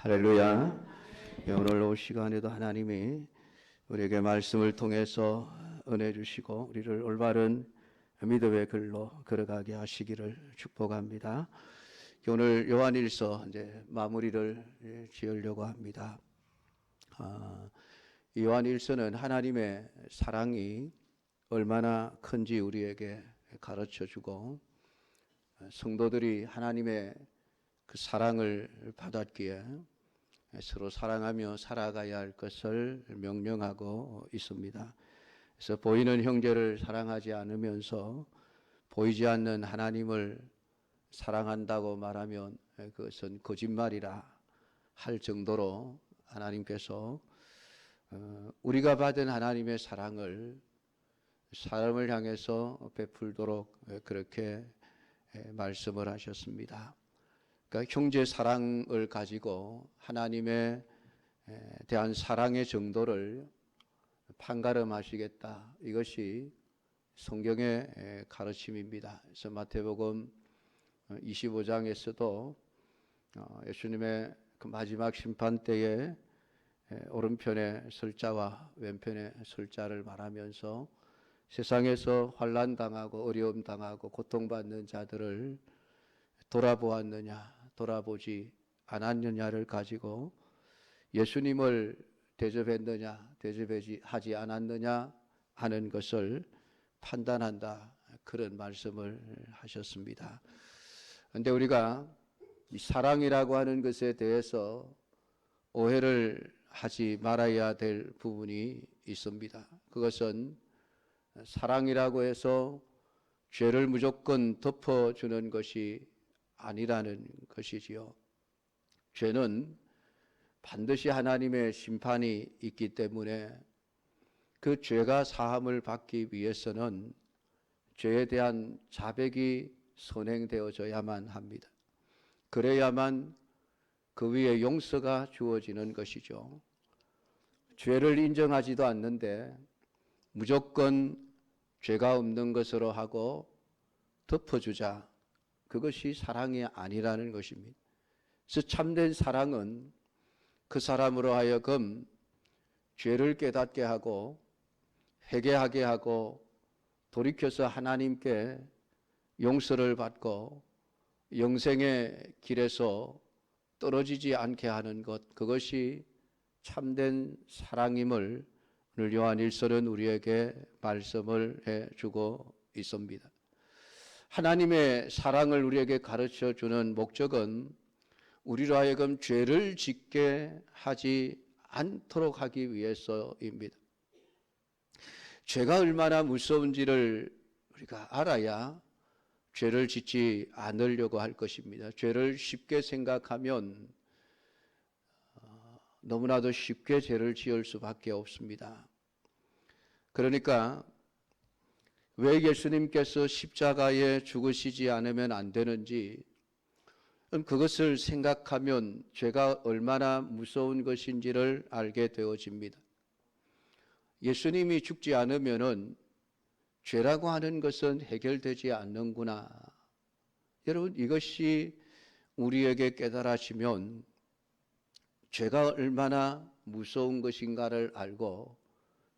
할렐루야. 오늘 오후 시간에도 하나님이 우리에게 말씀을 통해서 은혜 주시고 우리를 올바른 믿음의 길로 걸어가게 하시기를 축복합니다. 오늘 요한일서 이제 마무리를 지으려고 합니다. 요한일서는 하나님의 사랑이 얼마나 큰지 우리에게 가르쳐주고 성도들이 하나님의 그 사랑을 받았기에 서로 사랑하며 살아가야 할 것을 명령하고 있습니다. 그래서 보이는 형제를 사랑하지 않으면서 보이지 않는 하나님을 사랑한다고 말하면 그것은 거짓말이라 할 정도로 하나님께서 우리가 받은 하나님의 사랑을 사람을 향해서 베풀도록 그렇게 말씀을 하셨습니다. 그러니까 형제 사랑을 가지고 하나님에 대한 사랑의 정도를 판가름하시겠다. 이것이 성경의 가르침입니다. 그래서 마태복음 25장에서도 예수님의 그 마지막 심판 때에 오른편에 설 자와 왼편에 설 자를 말하면서 세상에서 환난 당하고 어려움 당하고 고통받는 자들을 돌아보았느냐 돌아보지 않았느냐를 가지고 예수님을 대접했느냐 대접하지 않았느냐 하는 것을 판단한다, 그런 말씀을 하셨습니다. 그런데 우리가 이 사랑이라고 하는 것에 대해서 오해를 하지 말아야 될 부분이 있습니다. 그것은 사랑이라고 해서 죄를 무조건 덮어주는 것이 아니라는 것이지요. 죄는 반드시 하나님의 심판이 있기 때문에 그 죄가 사함을 받기 위해서는 죄에 대한 자백이 선행되어져야만 합니다. 그래야만 그 위에 용서가 주어지는 것이죠. 죄를 인정하지도 않는데 무조건 죄가 없는 것으로 하고 덮어주자, 그것이 사랑이 아니라는 것입니다. 그래서 참된 사랑은 그 사람으로 하여금 죄를 깨닫게 하고 회개하게 하고 돌이켜서 하나님께 용서를 받고 영생의 길에서 떨어지지 않게 하는 것, 그것이 참된 사랑임을 오늘 요한일서는 우리에게 말씀을 해주고 있습니다. 하나님의 사랑을 우리에게 가르쳐주는 목적은 우리로 하여금 죄를 짓게 하지 않도록 하기 위해서입니다. 죄가 얼마나 무서운지를 우리가 알아야 죄를 짓지 않으려고 할 것입니다. 죄를 쉽게 생각하면 너무나도 쉽게 죄를 지을 수밖에 없습니다. 그러니까 왜 예수님께서 십자가에 죽으시지 않으면 안 되는지, 그것을 생각하면 죄가 얼마나 무서운 것인지를 알게 되어집니다. 예수님이 죽지 않으면은 죄라고 하는 것은 해결되지 않는구나. 여러분, 이것이 우리에게 깨달아지면 죄가 얼마나 무서운 것인가를 알고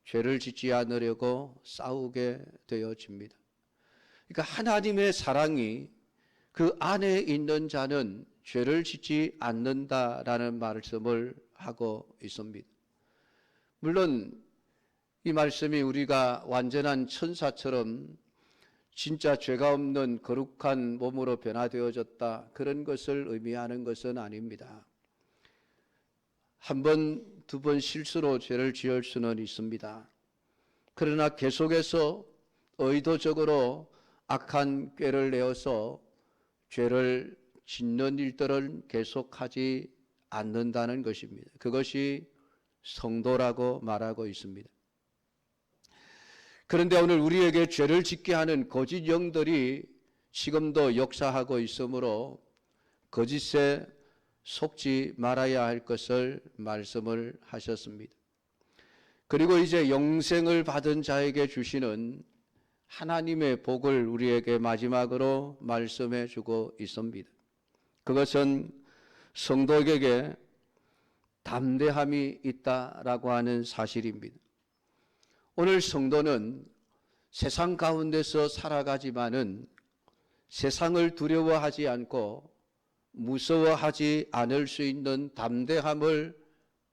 죄를 짓지 않으려고 싸우게 되어집니다. 그러니까 하나님의 사랑이 그 안에 있는 자는 죄를 짓지 않는다라는 말씀을 하고 있습니다. 물론 이 말씀이 우리가 완전한 천사처럼 진짜 죄가 없는 거룩한 몸으로 변화되어졌다, 그런 것을 의미하는 것은 아닙니다. 한 번, 두 번 실수로 죄를 지을 수는 있습니다. 그러나 계속해서 의도적으로 악한 꾀를 내어서 죄를 짓는 일들을 계속하지 않는다는 것입니다. 그것이 성도라고 말하고 있습니다. 그런데 오늘 우리에게 죄를 짓게 하는 거짓 영들이 지금도 역사하고 있으므로 거짓에 속지 말아야 할 것을 말씀을 하셨습니다. 그리고 이제 영생을 받은 자에게 주시는 하나님의 복을 우리에게 마지막으로 말씀해 주고 있습니다. 그것은 성도에게 담대함이 있다라고 하는 사실입니다. 오늘 성도는 세상 가운데서 살아가지만은 세상을 두려워하지 않고 무서워하지 않을 수 있는 담대함을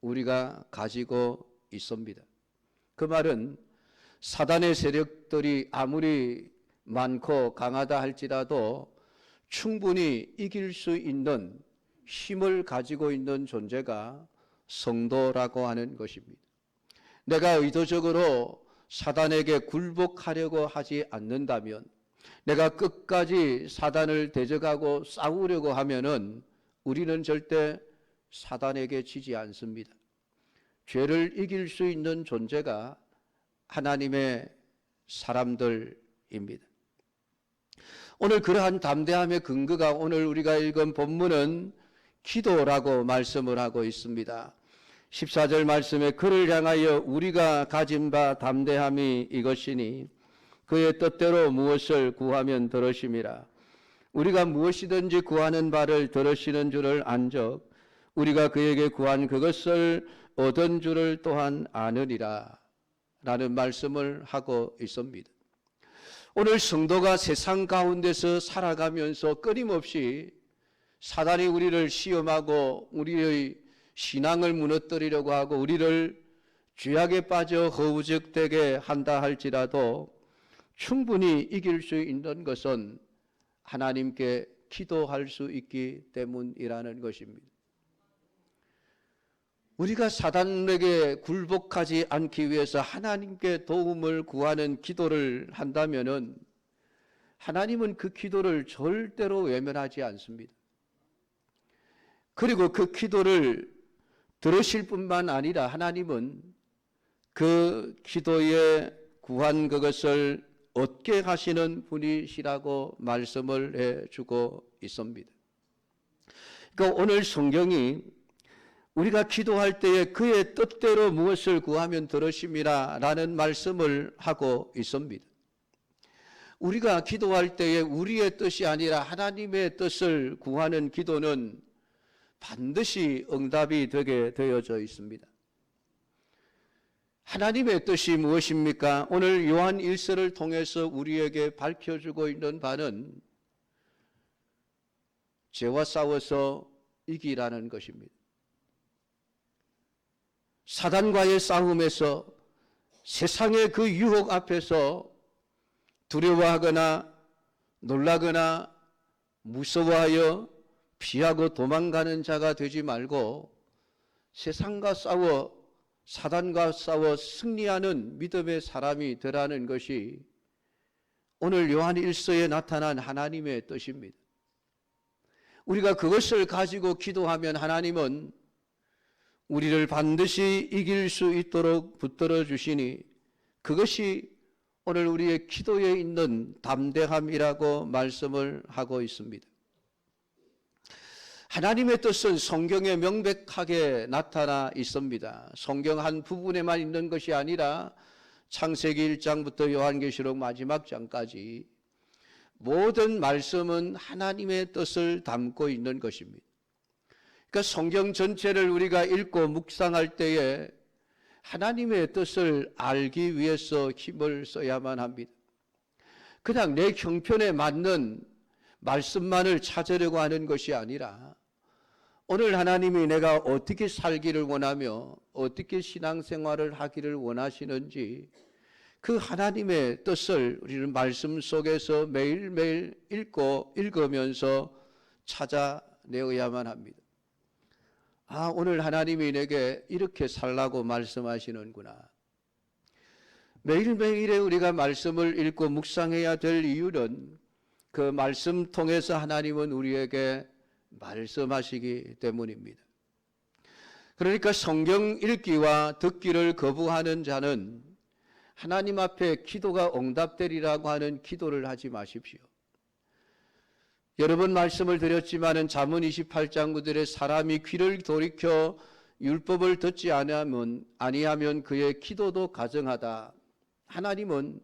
우리가 가지고 있습니다. 그 말은 사단의 세력들이 아무리 많고 강하다 할지라도 충분히 이길 수 있는 힘을 가지고 있는 존재가 성도라고 하는 것입니다. 내가 의도적으로 사단에게 굴복하려고 하지 않는다면, 내가 끝까지 사단을 대적하고 싸우려고 하면은 우리는 절대 사단에게 지지 않습니다. 죄를 이길 수 있는 존재가 하나님의 사람들입니다. 오늘 그러한 담대함의 근거가 오늘 우리가 읽은 본문은 기도라고 말씀을 하고 있습니다. 14절 말씀에 그를 향하여 우리가 가진 바 담대함이 이것이니 그의 뜻대로 무엇을 구하면 들으심이라. 우리가 무엇이든지 구하는 바를 들으시는 줄을 안적 우리가 그에게 구한 그것을 얻은 줄을 또한 아느니라 라는 말씀을 하고 있습니다. 오늘 성도가 세상 가운데서 살아가면서 끊임없이 사단이 우리를 시험하고 우리의 신앙을 무너뜨리려고 하고 우리를 죄악에 빠져 허우적되게 한다 할지라도 충분히 이길 수 있는 것은 하나님께 기도할 수 있기 때문이라는 것입니다. 우리가 사단에게 굴복하지 않기 위해서 하나님께 도움을 구하는 기도를 한다면은 하나님은 그 기도를 절대로 외면하지 않습니다. 그리고 그 기도를 들으실 뿐만 아니라 하나님은 그 기도에 구한 그것을 얻게 하시는 분이시라고 말씀을 해주고 있습니다. 그러니까 오늘 성경이 우리가 기도할 때에 그의 뜻대로 무엇을 구하면 들으심이라 라는 말씀을 하고 있습니다. 우리가 기도할 때에 우리의 뜻이 아니라 하나님의 뜻을 구하는 기도는 반드시 응답이 되게 되어져 있습니다. 하나님의 뜻이 무엇입니까? 오늘 요한 1서를 통해서 우리에게 밝혀주고 있는 바는 죄와 싸워서 이기라는 것입니다. 사단과의 싸움에서 세상의 그 유혹 앞에서 두려워하거나 놀라거나 무서워하여 피하고 도망가는 자가 되지 말고 세상과 싸워 사단과 싸워 승리하는 믿음의 사람이 되라는 것이 오늘 요한 1서에 나타난 하나님의 뜻입니다. 우리가 그것을 가지고 기도하면 하나님은 우리를 반드시 이길 수 있도록 붙들어 주시니 그것이 오늘 우리의 기도에 있는 담대함이라고 말씀을 하고 있습니다. 하나님의 뜻은 성경에 명백하게 나타나 있습니다. 성경 한 부분에만 있는 것이 아니라 창세기 1장부터 요한계시록 마지막 장까지 모든 말씀은 하나님의 뜻을 담고 있는 것입니다. 그러니까 성경 전체를 우리가 읽고 묵상할 때에 하나님의 뜻을 알기 위해서 힘을 써야만 합니다. 그냥 내 형편에 맞는 말씀만을 찾으려고 하는 것이 아니라 오늘 하나님이 내가 어떻게 살기를 원하며 어떻게 신앙생활을 하기를 원하시는지 그 하나님의 뜻을 우리는 말씀 속에서 매일매일 읽으면서 찾아내어야만 합니다. 아, 오늘 하나님이 내게 이렇게 살라고 말씀하시는구나. 매일매일에 우리가 말씀을 읽고 묵상해야 될 이유는 그 말씀 통해서 하나님은 우리에게 말씀하시기 때문입니다. 그러니까 성경 읽기와 듣기를 거부하는 자는 하나님 앞에 기도가 응답되리라고 하는 기도를 하지 마십시오. 여러 번 말씀을 드렸지만은 잠언 28장 9절에 사람이 귀를 돌이켜 율법을 듣지 아니하면 그의 기도도 가정하다. 하나님은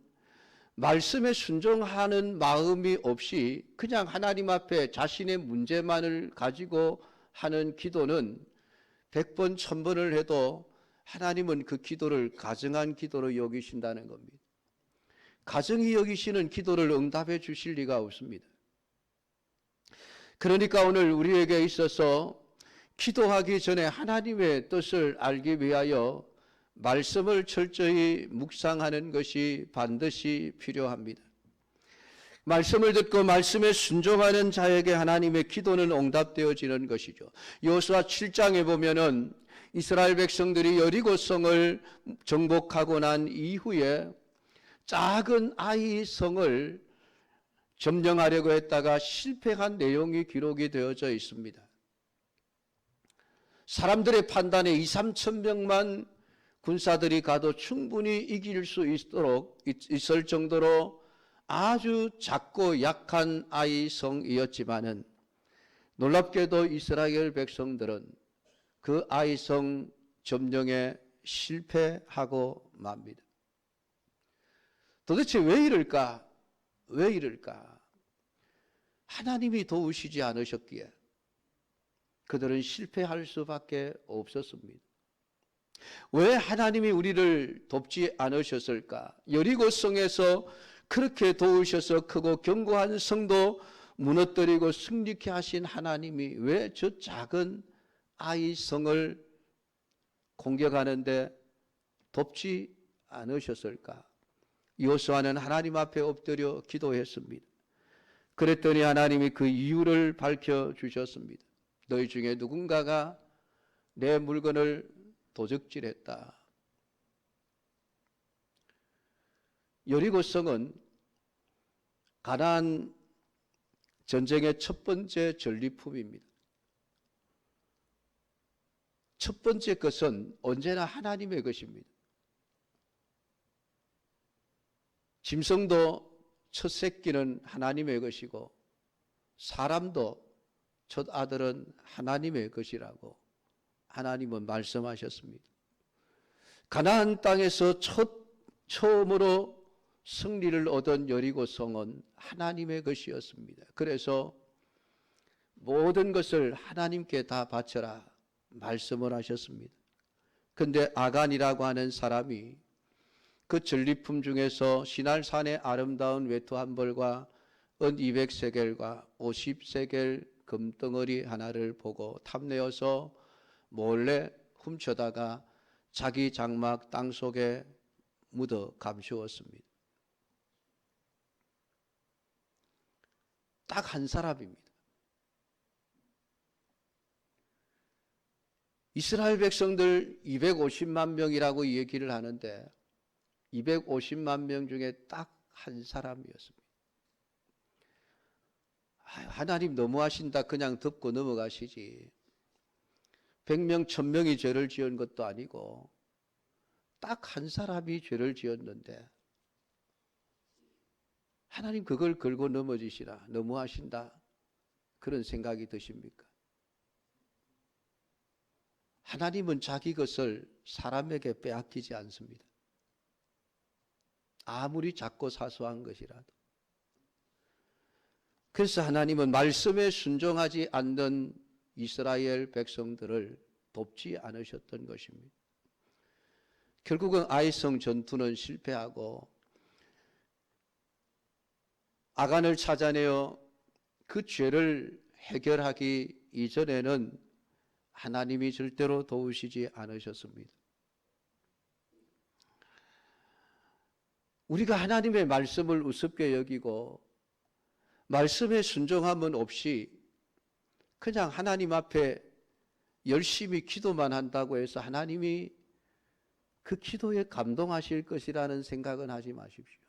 말씀에 순종하는 마음이 없이 그냥 하나님 앞에 자신의 문제만을 가지고 하는 기도는 100번, 1000번을 해도 하나님은 그 기도를 가증한 기도로 여기신다는 겁니다. 가증히 여기시는 기도를 응답해 주실 리가 없습니다. 그러니까 오늘 우리에게 있어서 기도하기 전에 하나님의 뜻을 알기 위하여 말씀을 철저히 묵상하는 것이 반드시 필요합니다. 말씀을 듣고 말씀에 순종하는 자에게 하나님의 기도는 응답되어지는 것이죠. 여호수아 7장에 보면은 이스라엘 백성들이 여리고성을 정복하고 난 이후에 작은 아이 성을 점령하려고 했다가 실패한 내용이 기록이 되어져 있습니다. 사람들의 판단에 2~3천 명만 군사들이 가도 충분히 이길 수 있을 정도로 아주 작고 약한 아이 성이었지만은 놀랍게도 이스라엘 백성들은 그 아이 성 점령에 실패하고 맙니다. 도대체 왜 이럴까? 왜 이럴까? 하나님이 도우시지 않으셨기에 그들은 실패할 수밖에 없었습니다. 왜 하나님이 우리를 돕지 않으셨을까? 여리고성에서 그렇게 도우셔서 크고 견고한 성도 무너뜨리고 승리케 하신 하나님이 왜 저 작은 아이 성을 공격하는데 돕지 않으셨을까? 여호수아는 하나님 앞에 엎드려 기도했습니다. 그랬더니 하나님이 그 이유를 밝혀주셨습니다. 너희 중에 누군가가 내 물건을 도적질했다. 여리고성은 가나안 전쟁의 첫 번째 전리품입니다. 첫 번째 것은 언제나 하나님의 것입니다. 짐승도 첫 새끼는 하나님의 것이고 사람도 첫 아들은 하나님의 것이라고 하나님은 말씀하셨습니다. 가나안 땅에서 처음으로 승리를 얻은 여리고성은 하나님의 것이었습니다. 그래서 모든 것을 하나님께 다 바쳐라 말씀을 하셨습니다. 그런데 아간이라고 하는 사람이 그 전리품 중에서 시날산의 아름다운 외투 한 벌과 은 200세겔과 50세겔 금덩어리 하나를 보고 탐내어서 몰래 훔쳐다가 자기 장막 땅속에 묻어 감추었습니다. 딱 한 사람입니다. 이스라엘 백성들 250만 명이라고 얘기를 하는데 250만 명 중에 딱 한 사람이었습니다. 하나님 너무하신다 그냥 덮고 넘어가시지. 100명 1000명이 죄를 지은 것도 아니고 딱 한 사람이 죄를 지었는데 하나님 그걸 걸고 넘어지시나 너무하신다 그런 생각이 드십니까? 하나님은 자기 것을 사람에게 빼앗기지 않습니다. 아무리 작고 사소한 것이라도. 그래서 하나님은 말씀에 순종하지 않는 이스라엘 백성들을 돕지 않으셨던 것입니다. 결국은 아이성 전투는 실패하고 아간을 찾아내어 그 죄를 해결하기 이전에는 하나님이 절대로 도우시지 않으셨습니다. 우리가 하나님의 말씀을 우습게 여기고 말씀에 순종함은 없이 그냥 하나님 앞에 열심히 기도만 한다고 해서 하나님이 그 기도에 감동하실 것이라는 생각은 하지 마십시오.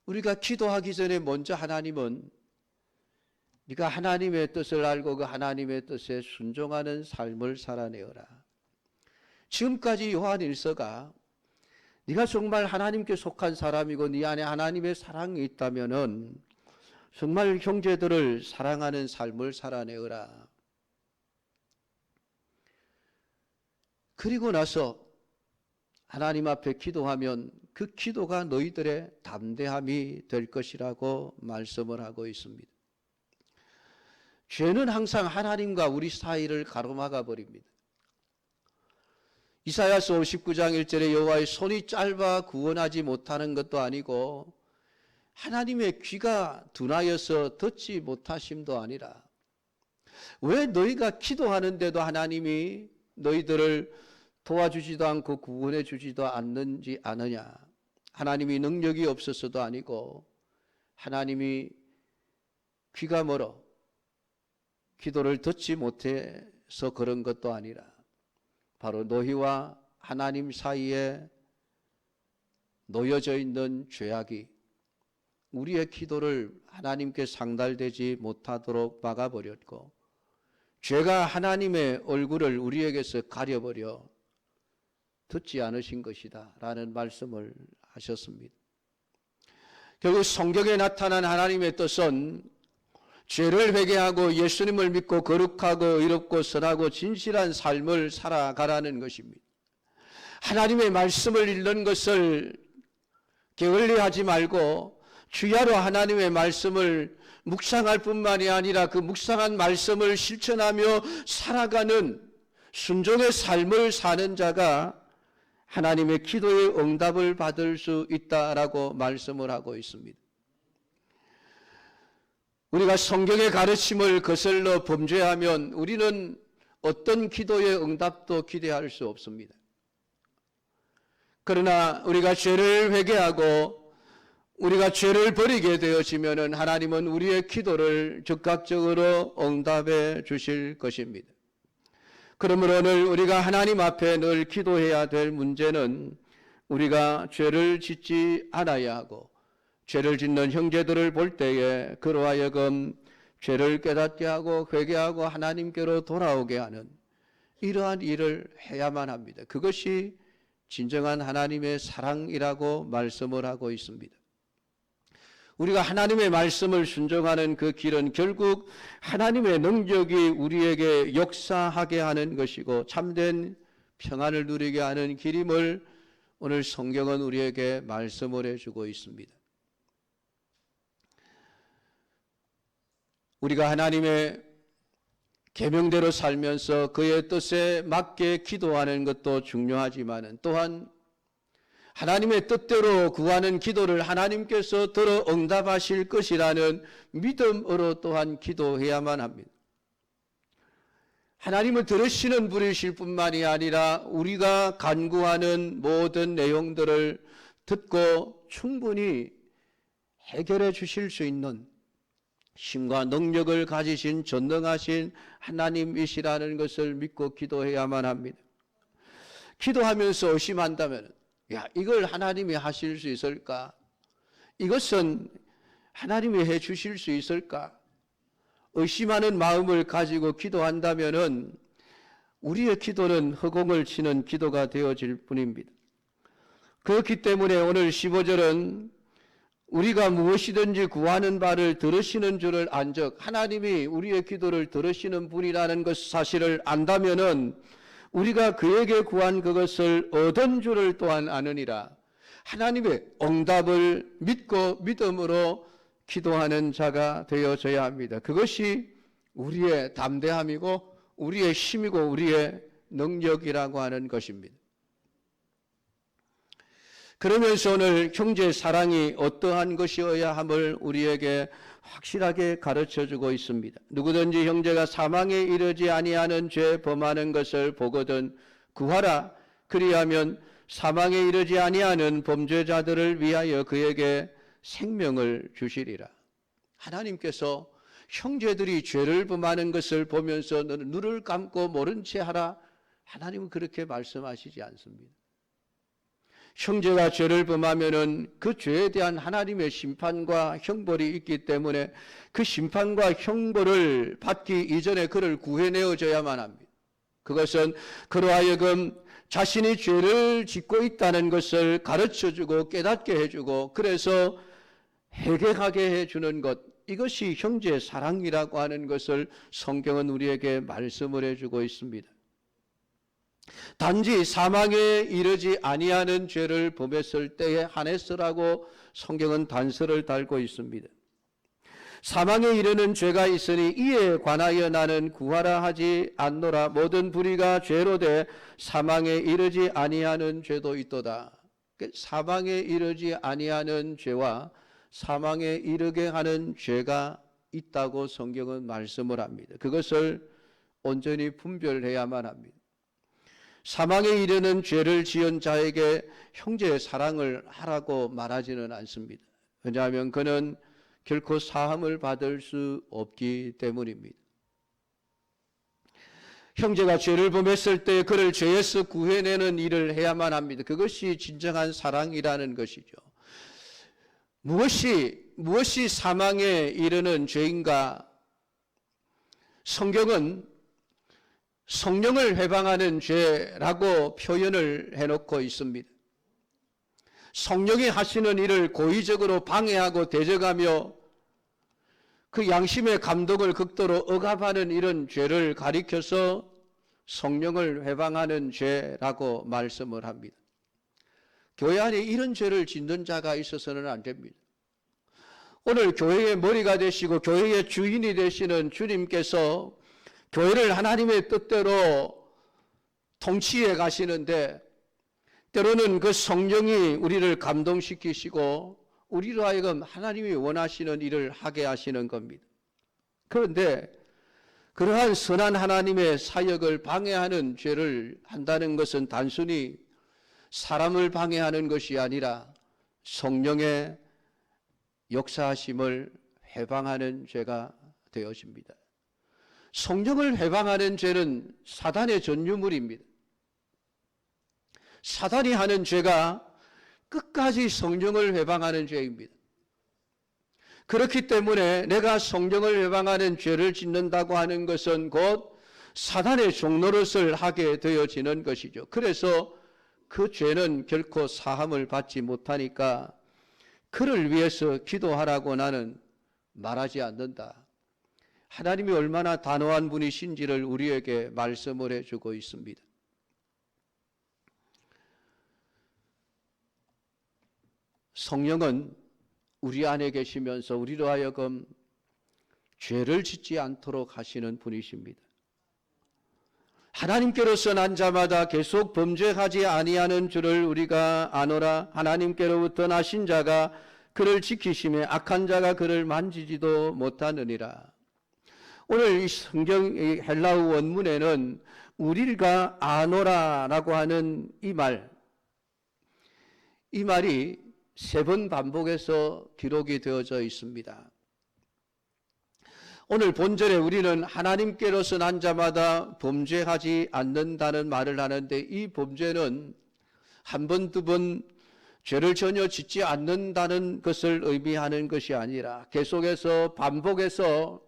우리가 기도하기 전에 먼저 하나님은 네가 하나님의 뜻을 알고 그 하나님의 뜻에 순종하는 삶을 살아내어라. 지금까지 요한일서가 네가 정말 하나님께 속한 사람이고 네 안에 하나님의 사랑이 있다면은 정말 형제들을 사랑하는 삶을 살아내어라. 그리고 나서 하나님 앞에 기도하면 그 기도가 너희들의 담대함이 될 것이라고 말씀을 하고 있습니다. 죄는 항상 하나님과 우리 사이를 가로막아 버립니다. 이사야서 59장 1절에 여호와의 손이 짧아 구원하지 못하는 것도 아니고 하나님의 귀가 둔하여서 듣지 못하심도 아니라 왜 너희가 기도하는데도 하나님이 너희들을 도와주지도 않고 구원해 주지도 않는지 아느냐? 하나님이 능력이 없어서도 아니고 하나님이 귀가 멀어 기도를 듣지 못해서 그런 것도 아니라 바로 너희와 하나님 사이에 놓여져 있는 죄악이 우리의 기도를 하나님께 상달되지 못하도록 막아버렸고 죄가 하나님의 얼굴을 우리에게서 가려버려 듣지 않으신 것이다 라는 말씀을 하셨습니다. 결국 성경에 나타난 하나님의 뜻은 죄를 회개하고 예수님을 믿고 거룩하고 의롭고 선하고 진실한 삶을 살아가라는 것입니다. 하나님의 말씀을 읽는 것을 게을리하지 말고 주야로 하나님의 말씀을 묵상할 뿐만이 아니라 그 묵상한 말씀을 실천하며 살아가는 순종의 삶을 사는 자가 하나님의 기도의 응답을 받을 수 있다라고 말씀을 하고 있습니다. 우리가 성경의 가르침을 거슬러 범죄하면 우리는 어떤 기도의 응답도 기대할 수 없습니다. 그러나 우리가 죄를 회개하고 우리가 죄를 버리게 되어지면 하나님은 우리의 기도를 즉각적으로 응답해 주실 것입니다. 그러므로 오늘 우리가 하나님 앞에 늘 기도해야 될 문제는 우리가 죄를 짓지 않아야 하고 죄를 짓는 형제들을 볼 때에 그로 하여금 죄를 깨닫게 하고 회개하고 하나님께로 돌아오게 하는 이러한 일을 해야만 합니다. 그것이 진정한 하나님의 사랑이라고 말씀을 하고 있습니다. 우리가 하나님의 말씀을 순종하는 그 길은 결국 하나님의 능력이 우리에게 역사하게 하는 것이고 참된 평안을 누리게 하는 길임을 오늘 성경은 우리에게 말씀을 해주고 있습니다. 우리가 하나님의 계명대로 살면서 그의 뜻에 맞게 기도하는 것도 중요하지만 또한 하나님의 뜻대로 구하는 기도를 하나님께서 들어 응답하실 것이라는 믿음으로 또한 기도해야만 합니다. 하나님은 들으시는 분이실 뿐만이 아니라 우리가 간구하는 모든 내용들을 듣고 충분히 해결해 주실 수 있는 힘과 능력을 가지신 전능하신 하나님이시라는 것을 믿고 기도해야만 합니다. 기도하면서 의심한다면 이걸 하나님이 하실 수 있을까? 이것은 하나님이 해 주실 수 있을까? 의심하는 마음을 가지고 기도한다면 우리의 기도는 허공을 치는 기도가 되어질 뿐입니다. 그렇기 때문에 오늘 15절은 우리가 무엇이든지 구하는 바를 들으시는 줄을 안즉 하나님이 우리의 기도를 들으시는 분이라는 것 사실을 안다면은 우리가 그에게 구한 그것을 얻은 줄을 또한 아느니라. 하나님의 응답을 믿고 믿음으로 기도하는 자가 되어져야 합니다. 그것이 우리의 담대함이고 우리의 힘이고 우리의 능력이라고 하는 것입니다. 그러면서 오늘 형제 사랑이 어떠한 것이어야 함을 우리에게 확실하게 가르쳐주고 있습니다. 누구든지 형제가 사망에 이르지 아니하는 죄 범하는 것을 보거든 구하라. 그리하면 사망에 이르지 아니하는 범죄자들을 위하여 그에게 생명을 주시리라. 하나님께서 형제들이 죄를 범하는 것을 보면서 너는 눈을 감고 모른 채 하라. 하나님은 그렇게 말씀하시지 않습니다. 형제가 죄를 범하면은 그 죄에 대한 하나님의 심판과 형벌이 있기 때문에 그 심판과 형벌을 받기 이전에 그를 구해내어줘야만 합니다. 그것은 그로 하여금 자신이 죄를 짓고 있다는 것을 가르쳐주고 깨닫게 해주고 그래서 회개하게 해주는 것, 이것이 형제의 사랑이라고 하는 것을 성경은 우리에게 말씀을 해주고 있습니다. 단지 사망에 이르지 아니하는 죄를 범했을 때에 한해서라고 성경은 단서를 달고 있습니다. 사망에 이르는 죄가 있으니 이에 관하여 나는 구하라 하지 않노라. 모든 불의가 죄로 돼 사망에 이르지 아니하는 죄도 있도다. 사망에 이르지 아니하는 죄와 사망에 이르게 하는 죄가 있다고 성경은 말씀을 합니다. 그것을 온전히 분별해야만 합니다. 사망에 이르는 죄를 지은 자에게 형제의 사랑을 하라고 말하지는 않습니다. 왜냐하면 그는 결코 사함을 받을 수 없기 때문입니다. 형제가 죄를 범했을 때 그를 죄에서 구해내는 일을 해야만 합니다. 그것이 진정한 사랑이라는 것이죠. 무엇이 사망에 이르는 죄인가? 성경은 성령을 회방하는 죄라고 표현을 해놓고 있습니다. 성령이 하시는 일을 고의적으로 방해하고 대적하며 그 양심의 감동을 극도로 억압하는 이런 죄를 가리켜서 성령을 회방하는 죄라고 말씀을 합니다. 교회 안에 이런 죄를 짓는 자가 있어서는 안 됩니다. 오늘 교회의 머리가 되시고 교회의 주인이 되시는 주님께서 교회를 하나님의 뜻대로 통치해 가시는데 때로는 그 성령이 우리를 감동시키시고 우리로 하여금 하나님이 원하시는 일을 하게 하시는 겁니다. 그런데 그러한 선한 하나님의 사역을 방해하는 죄를 한다는 것은 단순히 사람을 방해하는 것이 아니라 성령의 역사하심을 해방하는 죄가 되어집니다. 성령을 해방하는 죄는 사단의 전유물입니다. 사단이 하는 죄가 끝까지 성령을 해방하는 죄입니다. 그렇기 때문에 내가 성령을 해방하는 죄를 짓는다고 하는 것은 곧 사단의 종노릇을 하게 되어지는 것이죠. 그래서 그 죄는 결코 사함을 받지 못하니까 그를 위해서 기도하라고 나는 말하지 않는다. 하나님이 얼마나 단호한 분이신지를 우리에게 말씀을 해주고 있습니다. 성령은 우리 안에 계시면서 우리로 하여금 죄를 짓지 않도록 하시는 분이십니다. 하나님께로서 난 자마다 계속 범죄하지 아니하는 줄을 우리가 아노라. 하나님께로부터 나신 자가 그를 지키심에 악한 자가 그를 만지지도 못하느니라. 오늘 이 성경 헬라어 원문에는 우리가 아노라라고 하는 이 말이 3번 반복해서 기록이 되어져 있습니다. 오늘 본절에 우리는 하나님께로서 난 자마다 범죄하지 않는다는 말을 하는데 이 범죄는 한 번, 두 번 죄를 전혀 짓지 않는다는 것을 의미하는 것이 아니라 계속해서 반복해서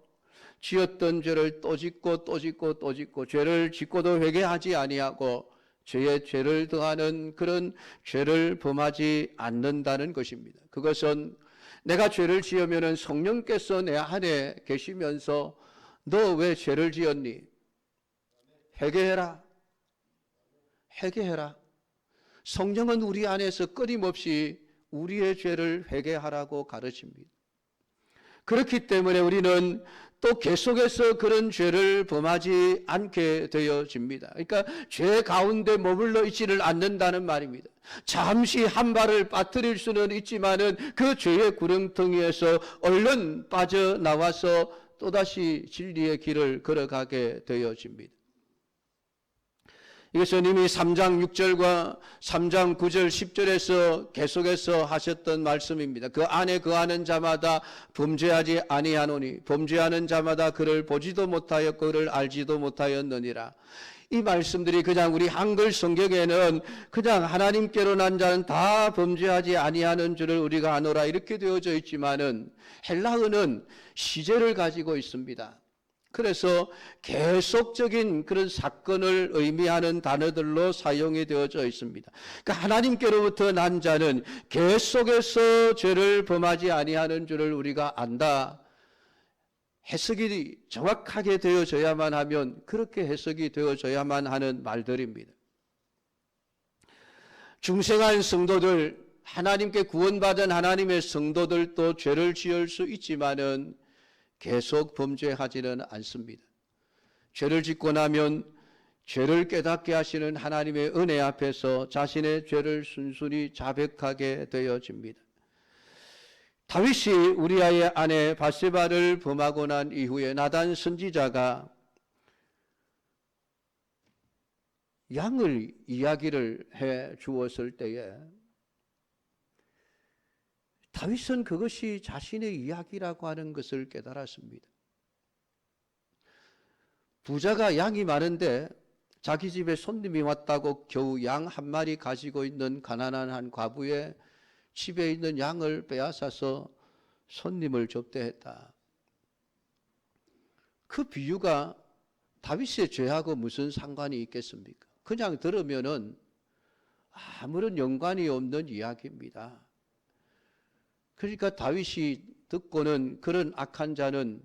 지었던 죄를 또 짓고 또 짓고 또 짓고 죄를 짓고도 회개하지 아니하고 죄에 죄를 더하는 그런 죄를 범하지 않는다는 것입니다. 그것은 내가 죄를 지으면 성령께서 내 안에 계시면서 너 왜 죄를 지었니? 회개해라. 회개해라. 성령은 우리 안에서 끊임없이 우리의 죄를 회개하라고 가르칩니다. 그렇기 때문에 우리는 또 계속해서 그런 죄를 범하지 않게 되어집니다. 그러니까 죄 가운데 머물러 있지를 않는다는 말입니다. 잠시 한 발을 빠뜨릴 수는 있지만은 그 죄의 구렁텅이에서 얼른 빠져나와서 또다시 진리의 길을 걸어가게 되어집니다. 이것은 이미 3장 6절과 3장 9절 10절에서 계속해서 하셨던 말씀입니다. 그 안에 거하는 자마다 범죄하지 아니하노니 범죄하는 자마다 그를 보지도 못하였고 그를 알지도 못하였느니라. 이 말씀들이 그냥 우리 한글 성경에는 그냥 하나님께로 난 자는 다 범죄하지 아니하는 줄을 우리가 아노라 이렇게 되어져 있지만은 헬라어는 시제를 가지고 있습니다. 그래서 계속적인 그런 사건을 의미하는 단어들로 사용이 되어져 있습니다. 그러니까 하나님께로부터 난 자는 계속해서 죄를 범하지 아니하는 줄을 우리가 안다. 해석이 정확하게 되어져야만 하면 그렇게 해석이 되어져야만 하는 말들입니다. 중생한 성도들, 하나님께 구원받은 하나님의 성도들도 죄를 지을 수 있지만은 계속 범죄하지는 않습니다. 죄를 짓고 나면 죄를 깨닫게 하시는 하나님의 은혜 앞에서 자신의 죄를 순순히 자백하게 되어집니다. 다윗이 우리아의 아내 바세바를 범하고 난 이후에 나단 선지자가 양을 이야기를 해 주었을 때에 다윗은 그것이 자신의 이야기라고 하는 것을 깨달았습니다. 부자가 양이 많은데 자기 집에 손님이 왔다고 겨우 양 한 마리 가지고 있는 가난한 한 과부의 집에 있는 양을 빼앗아서 손님을 접대했다. 그 비유가 다윗의 죄하고 무슨 상관이 있겠습니까? 그냥 들으면은 아무런 연관이 없는 이야기입니다. 그러니까 다윗이 듣고는 그런 악한 자는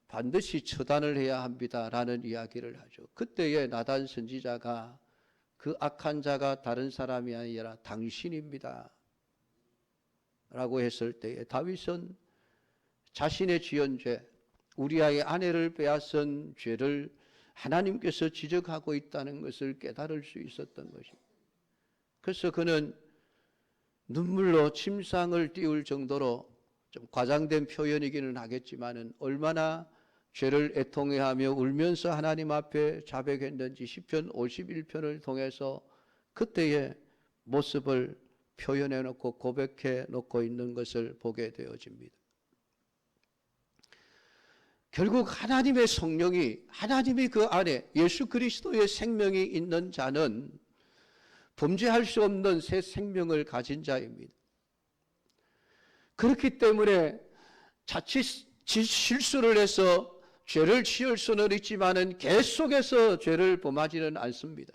반드시 처단을 해야 합니다라는 이야기를 하죠. 그때에 나단 선지자가 그 악한 자가 다른 사람이 아니라 당신입니다 라고 했을 때에 다윗은 자신의 지은 죄, 우리아의 아내를 빼앗은 죄를 하나님께서 지적하고 있다는 것을 깨달을 수 있었던 것입니다. 그래서 그는 눈물로 침상을 띄울 정도로 좀 과장된 표현이기는 하겠지만은 얼마나 죄를 애통해하며 울면서 하나님 앞에 자백했는지 시편 51편을 통해서 그때의 모습을 표현해 놓고 고백해 놓고 있는 것을 보게 되어집니다. 결국 하나님의 성령이, 하나님이 그 안에 예수 그리스도의 생명이 있는 자는 범죄할 수 없는 새 생명을 가진 자입니다. 그렇기 때문에 자칫 실수를 해서 죄를 지을 수는 있지만은 계속해서 죄를 범하지는 않습니다.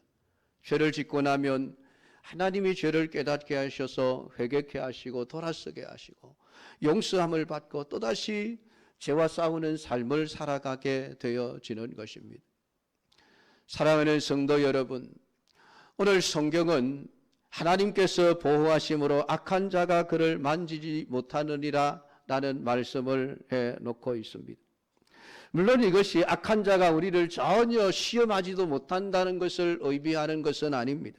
죄를 짓고 나면 하나님이 죄를 깨닫게 하셔서 회개케 하시고 돌아서게 하시고 용서함을 받고 또다시 죄와 싸우는 삶을 살아가게 되어지는 것입니다. 사랑하는 성도 여러분, 오늘 성경은 하나님께서 보호하심으로 악한 자가 그를 만지지 못하느니라 라는 말씀을 해놓고 있습니다. 물론 이것이 악한 자가 우리를 전혀 시험하지도 못한다는 것을 의미하는 것은 아닙니다.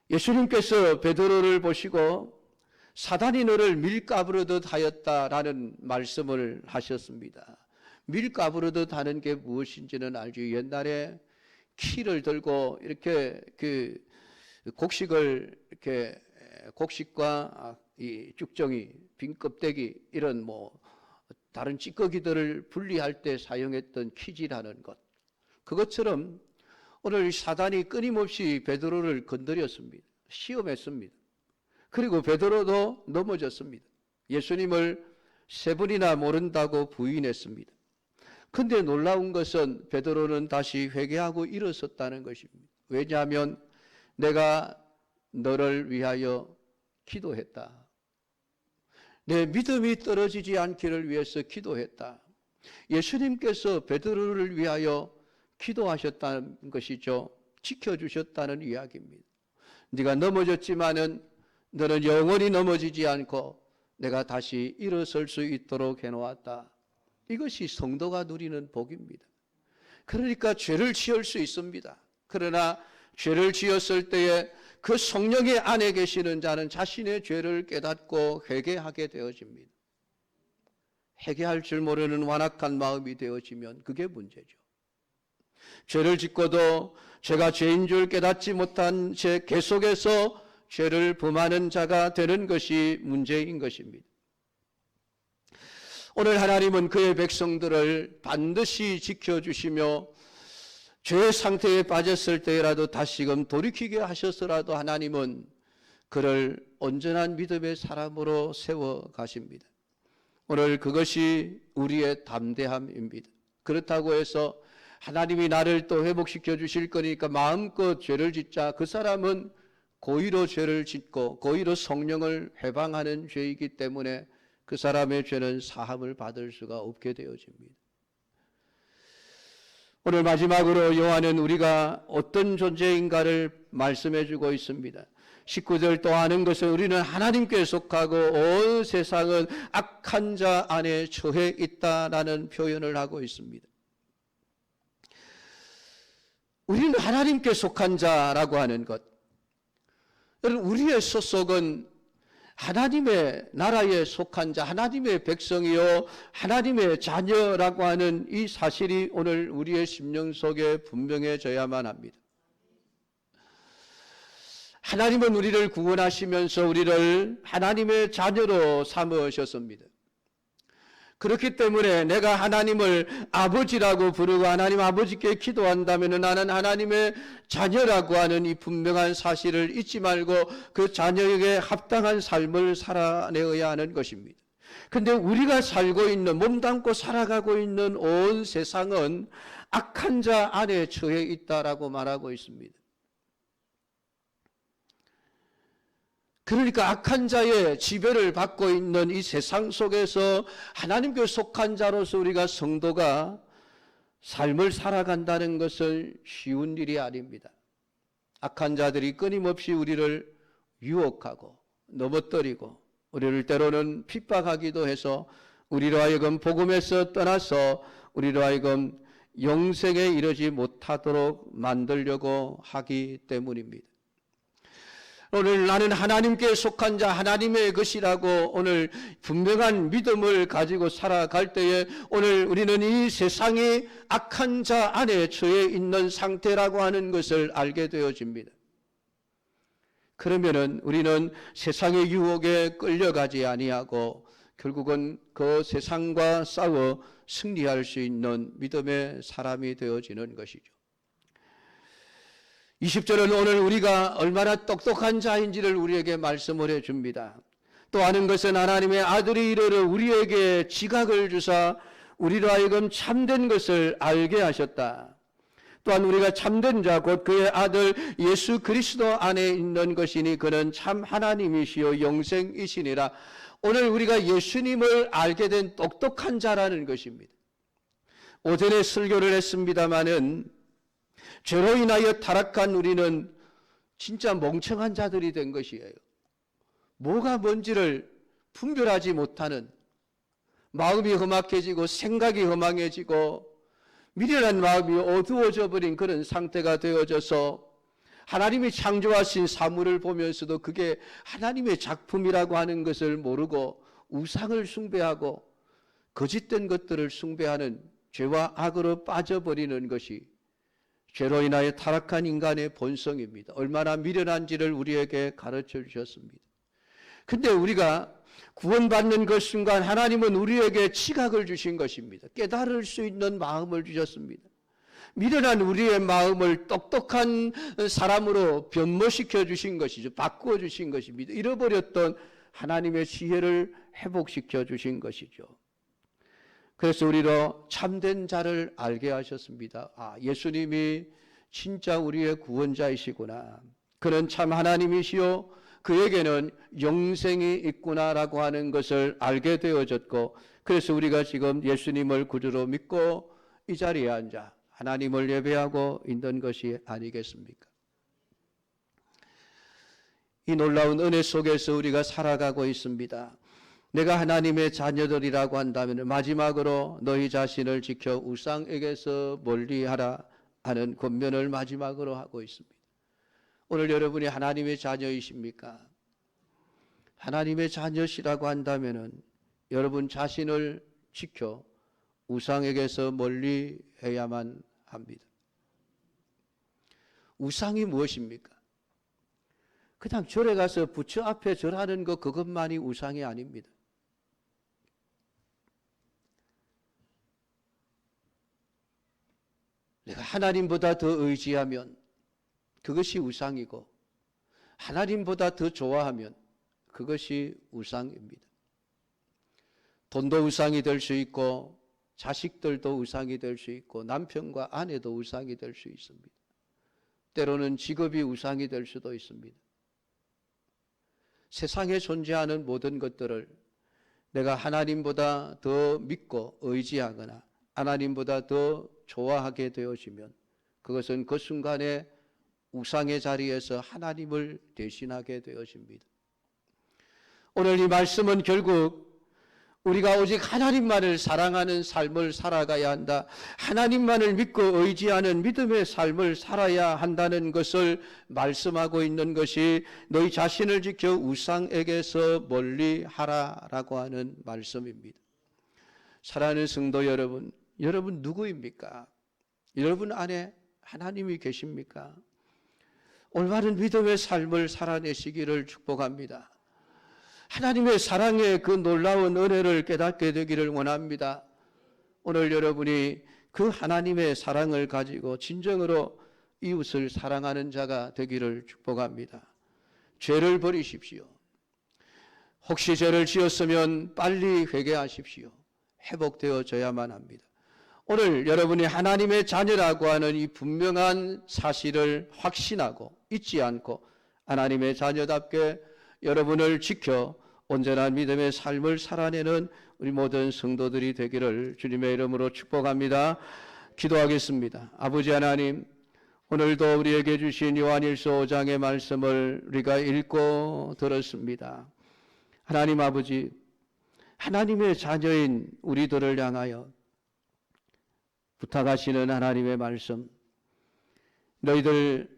예수님께서 베드로를 보시고 사단이 너를 밀가부르듯 하였다라는 말씀을 하셨습니다. 밀가부르듯 하는 게 무엇인지는 알죠. 옛날에 키를 들고 이렇게 그 곡식을 이렇게 곡식과 이 쭉정이, 빈 껍데기 이런 뭐 다른 찌꺼기들을 분리할 때 사용했던 키지라는 것. 그것처럼 오늘 사단이 끊임없이 베드로를 건드렸습니다. 시험했습니다. 그리고 베드로도 넘어졌습니다. 예수님을 3번이나 모른다고 부인했습니다. 근데 놀라운 것은 베드로는 다시 회개하고 일어섰다는 것입니다. 왜냐하면 내가 너를 위하여 기도했다. 내 믿음이 떨어지지 않기를 위해서 기도했다. 예수님께서 베드로를 위하여 기도하셨다는 것이죠. 지켜주셨다는 이야기입니다. 네가 넘어졌지만은 너는 영원히 넘어지지 않고 내가 다시 일어설 수 있도록 해놓았다. 이것이 성도가 누리는 복입니다. 그러니까 죄를 지을 수 있습니다. 그러나 죄를 지었을 때에 그 성령의 안에 계시는 자는 자신의 죄를 깨닫고 회개하게 되어집니다. 회개할 줄 모르는 완악한 마음이 되어지면 그게 문제죠. 죄를 짓고도 죄가 죄인 줄 깨닫지 못한 채 계속해서 죄를 범하는 자가 되는 것이 문제인 것입니다. 오늘 하나님은 그의 백성들을 반드시 지켜주시며 죄의 상태에 빠졌을 때라도 다시금 돌이키게 하셔서라도 하나님은 그를 온전한 믿음의 사람으로 세워가십니다. 오늘 그것이 우리의 담대함입니다. 그렇다고 해서 하나님이 나를 또 회복시켜 주실 거니까 마음껏 죄를 짓자. 그 사람은 고의로 죄를 짓고 고의로 성령을 회방하는 죄이기 때문에 그 사람의 죄는 사함을 받을 수가 없게 되어집니다. 오늘 마지막으로 요한은 우리가 어떤 존재인가를 말씀해 주고 있습니다. 식구들 또 아는 것은 우리는 하나님께 속하고 온 세상은 악한 자 안에 처해 있다라는 표현을 하고 있습니다. 우리는 하나님께 속한 자라고 하는 것, 여러분 우리의 소속은 하나님의 나라에 속한 자, 하나님의 백성이요 하나님의 자녀라고 하는 이 사실이 오늘 우리의 심령 속에 분명해져야만 합니다. 하나님은 우리를 구원하시면서 우리를 하나님의 자녀로 삼으셨습니다. 그렇기 때문에 내가 하나님을 아버지라고 부르고 하나님 아버지께 기도한다면 나는 하나님의 자녀라고 하는 이 분명한 사실을 잊지 말고 그 자녀에게 합당한 삶을 살아내어야 하는 것입니다. 그런데 우리가 살고 있는, 몸담고 살아가고 있는 온 세상은 악한 자 안에 처해 있다라고 말하고 있습니다. 그러니까 악한 자의 지배를 받고 있는 이 세상 속에서 하나님께 속한 자로서 우리가 성도가 삶을 살아간다는 것은 쉬운 일이 아닙니다. 악한 자들이 끊임없이 우리를 유혹하고 넘어뜨리고 우리를 때로는 핍박하기도 해서 우리로 하여금 복음에서 떠나서 우리로 하여금 영생에 이르지 못하도록 만들려고 하기 때문입니다. 오늘 나는 하나님께 속한 자, 하나님의 것이라고 오늘 분명한 믿음을 가지고 살아갈 때에 오늘 우리는 이 세상이 악한 자 안에 처해 있는 상태라고 하는 것을 알게 되어집니다. 그러면은 우리는 세상의 유혹에 끌려가지 아니하고 결국은 그 세상과 싸워 승리할 수 있는 믿음의 사람이 되어지는 것이죠. 20절은 오늘 우리가 얼마나 똑똑한 자인지를 우리에게 말씀을 해줍니다. 또 아는 것은 하나님의 아들이 이르러 우리에게 지각을 주사 우리로 하여금 참된 것을 알게 하셨다. 또한 우리가 참된 자 곧 그의 아들 예수 그리스도 안에 있는 것이니 그는 참 하나님이시요 영생이시니라. 오늘 우리가 예수님을 알게 된 똑똑한 자라는 것입니다. 오전에 설교를 했습니다마는 죄로 인하여 타락한 우리는 진짜 멍청한 자들이 된 것이에요. 뭐가 뭔지를 분별하지 못하는, 마음이 험악해지고 생각이 허망해지고 미련한 마음이 어두워져 버린 그런 상태가 되어져서 하나님이 창조하신 사물을 보면서도 그게 하나님의 작품이라고 하는 것을 모르고 우상을 숭배하고 거짓된 것들을 숭배하는 죄와 악으로 빠져버리는 것이 죄로 인하여 타락한 인간의 본성입니다. 얼마나 미련한지를 우리에게 가르쳐 주셨습니다. 근데 우리가 구원받는 그 순간 하나님은 우리에게 지각을 주신 것입니다. 깨달을 수 있는 마음을 주셨습니다. 미련한 우리의 마음을 똑똑한 사람으로 변모시켜 주신 것이죠. 바꾸어 주신 것입니다. 잃어버렸던 하나님의 지혜를 회복시켜 주신 것이죠. 그래서 우리로 참된 자를 알게 하셨습니다. 아, 예수님이 진짜 우리의 구원자이시구나. 그는 참 하나님이시요 그에게는 영생이 있구나라고 하는 것을 알게 되어졌고, 그래서 우리가 지금 예수님을 구주로 믿고 이 자리에 앉아 하나님을 예배하고 있는 것이 아니겠습니까? 이 놀라운 은혜 속에서 우리가 살아가고 있습니다. 내가 하나님의 자녀들이라고 한다면 마지막으로 너희 자신을 지켜 우상에게서 멀리하라 하는 권면을 마지막으로 하고 있습니다. 오늘 여러분이 하나님의 자녀이십니까? 하나님의 자녀시라고 한다면 여러분 자신을 지켜 우상에게서 멀리해야만 합니다. 우상이 무엇입니까? 그냥 절에 가서 부처 앞에 절하는 것 그것만이 우상이 아닙니다. 내가 하나님보다 더 의지하면 그것이 우상이고 하나님보다 더 좋아하면 그것이 우상입니다. 돈도 우상이 될 수 있고 자식들도 우상이 될 수 있고 남편과 아내도 우상이 될 수 있습니다. 때로는 직업이 우상이 될 수도 있습니다. 세상에 존재하는 모든 것들을 내가 하나님보다 더 믿고 의지하거나 하나님보다 더 좋아하게 되어지면 그것은 그 순간에 우상의 자리에서 하나님을 대신하게 되어집니다. 오늘 이 말씀은 결국 우리가 오직 하나님만을 사랑하는 삶을 살아가야 한다. 하나님만을 믿고 의지하는 믿음의 삶을 살아야 한다는 것을 말씀하고 있는 것이 너희 자신을 지켜 우상에게서 멀리 하라라고 하는 말씀입니다. 사랑하는 성도 여러분, 여러분 누구입니까? 여러분 안에 하나님이 계십니까? 올바른 믿음의 삶을 살아내시기를 축복합니다. 하나님의 사랑의 그 놀라운 은혜를 깨닫게 되기를 원합니다. 오늘 여러분이 그 하나님의 사랑을 가지고 진정으로 이웃을 사랑하는 자가 되기를 축복합니다. 죄를 버리십시오. 혹시 죄를 지었으면 빨리 회개하십시오. 회복되어져야만 합니다. 오늘 여러분이 하나님의 자녀라고 하는 이 분명한 사실을 확신하고 잊지 않고 하나님의 자녀답게 여러분을 지켜 온전한 믿음의 삶을 살아내는 우리 모든 성도들이 되기를 주님의 이름으로 축복합니다. 기도하겠습니다. 아버지 하나님, 오늘도 우리에게 주신 요한일서 5장의 말씀을 우리가 읽고 들었습니다. 하나님 아버지, 하나님의 자녀인 우리들을 향하여 부탁하시는 하나님의 말씀, 너희들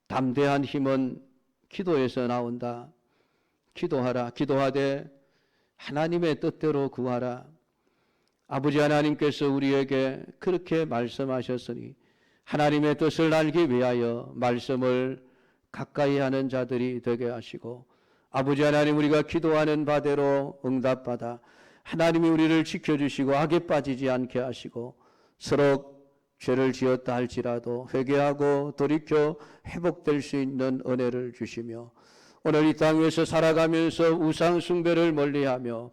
담대한 힘은 기도에서 나온다. 기도하라. 기도하되 하나님의 뜻대로 구하라. 아버지 하나님께서 우리에게 그렇게 말씀하셨으니 하나님의 뜻을 알기 위하여 말씀을 가까이 하는 자들이 되게 하시고, 아버지 하나님, 우리가 기도하는 바대로 응답받아 하나님이 우리를 지켜주시고 악에 빠지지 않게 하시고, 서로 죄를 지었다 할지라도 회개하고 돌이켜 회복될 수 있는 은혜를 주시며, 오늘 이 땅 위에서 살아가면서 우상 숭배를 멀리하며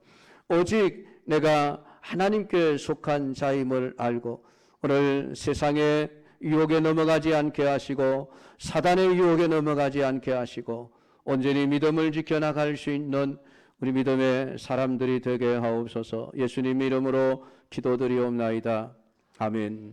오직 내가 하나님께 속한 자임을 알고 오늘 세상의 유혹에 넘어가지 않게 하시고 사단의 유혹에 넘어가지 않게 하시고 온전히 믿음을 지켜나갈 수 있는 우리 믿음의 사람들이 되게 하옵소서. 예수님 이름으로 기도드리옵나이다. 아멘.